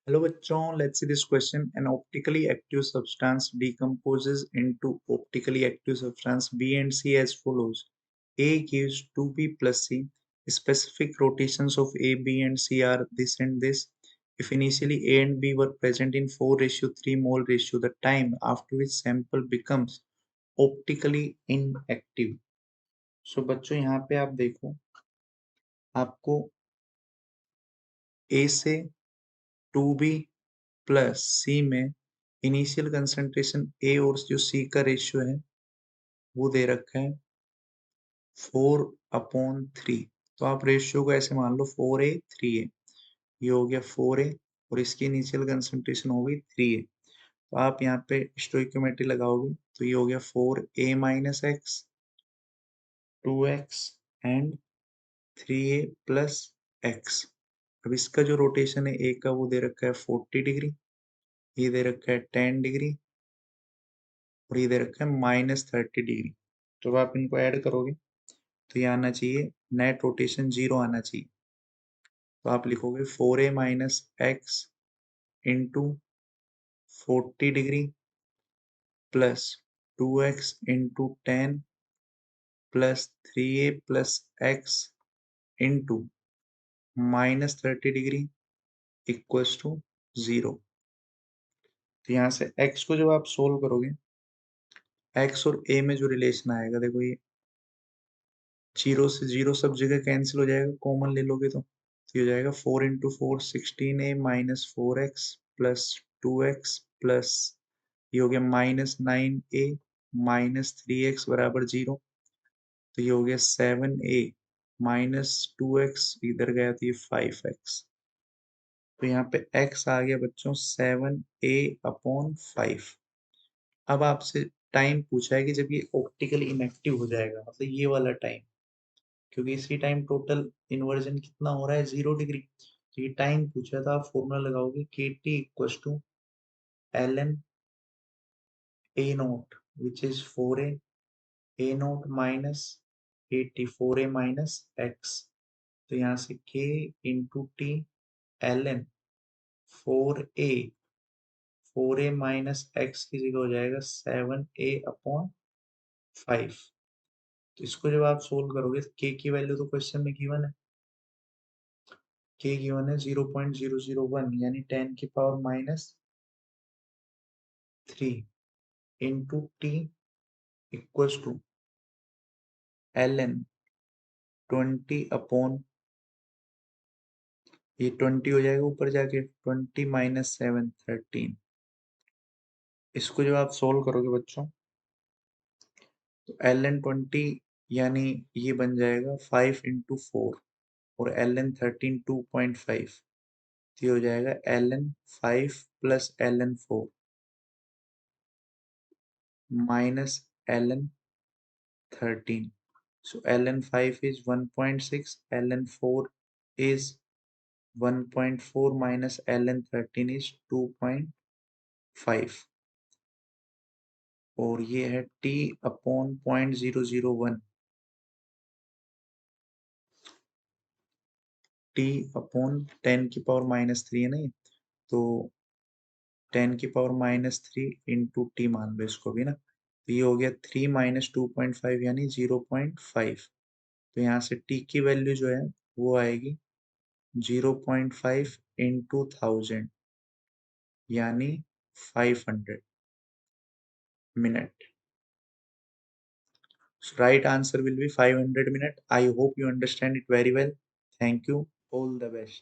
Hello bachon, let's see this question. An optically active substance decomposes into optically active substance B and C as follows. A gives 2B plus C. Specific rotations of A, B and C are this and this. If initially A and B were present in 4:3 mole ratio, the time after which sample becomes optically inactive. So बच्चों यहाँ पे आप देखो, आपको A से 2B plus सी में initial concentration ए और जो सी का रेशियो है वो दे रखा है 4/3। तो आप रेशियो को ऐसे मान लो 4:3 ये हो गया 4 और इसकी इनिशियल कंसंट्रेशन हो गई 3 तो आप यहाँ पे स्टोइकोमेट्री लगाओगे तो ये हो गया 4a-x 2x एंड 3a+x। अब इसका जो रोटेशन है ए का वो दे रखा है 40 डिग्री, ये दे रखा है 10 डिग्री और ये दे रखा है -30 डिग्री। तो अब आप इनको ऐड करोगे तो ये आना चाहिए, नेट रोटेशन 0 आना चाहिए। तो आप लिखोगे 4a-x into 40 degree plus 2x into 10 plus 3a+x into -30 degree equals to 0। तो यहाँ से x को जब आप सोल्व करोगे, x और a में जो रिलेशन आएगा देखो, ये 0 से 0 सब जगह कैंसिल हो जाएगा, कॉमन ले लोगे तो ये हो जाएगा 4 × 4 16a minus 4x plus 2x plus ये हो गया -9a माइनस 3x बराबर 0। तो ये हो गया 7a माइनस 2x, इधर गया तो ये 5x। तो यहाँ पे x आ गया बच्चों 7a/5। अब आपसे टाइम पूछा है कि जब ये ऑप्टिकली इनएक्टिव हो जाएगा, मतलब ये वाला टाइम, क्योंकि इसी टाइम टोटल इन्वर्जन कितना हो रहा है 0 डिग्री। तो ये टाइम पूछा था, आप फॉर्मूला लगाओगे KT equals to ln a naught which is 4a a naught minus 80 4a minus x। तो यहाँ से k into T ln 4a minus x की जगह हो जाएगा 7a/5। तो इसको जब आप सोल्व करोगे तो k की वैल्यू तो क्वेश्चन में गिवन है, k गिवन है 0.001 यानी 10⁻³ into T equals to ln 20 ये 20 हो जाएगा ऊपर जाके 20 माइनस 7 13। इसको जब आप सोल्व करोगे बच्चों तो ln 20 यानी ये बन जाएगा 5 × 4 और ln 13 2.5। ये हो जाएगा ln 5 plus ln 4 minus ln 13। So ln 5 is 1.6, ln 4 is 1.4 minus ln 13 is 2.5 और ये है t/0.001 t/10⁻³ है ना ये, तो 10⁻³ इंटू टी मान लो इसको भी ना, तो ये हो गया 3 माइनस 2.5 यानी 0.5। तो यहाँ से टी की वैल्यू जो है वो आएगी 0.5 इंटू 1000 यानी 500 minute. So right answer will be 500 minute. I hope you understand it very well. Thank you. All the best.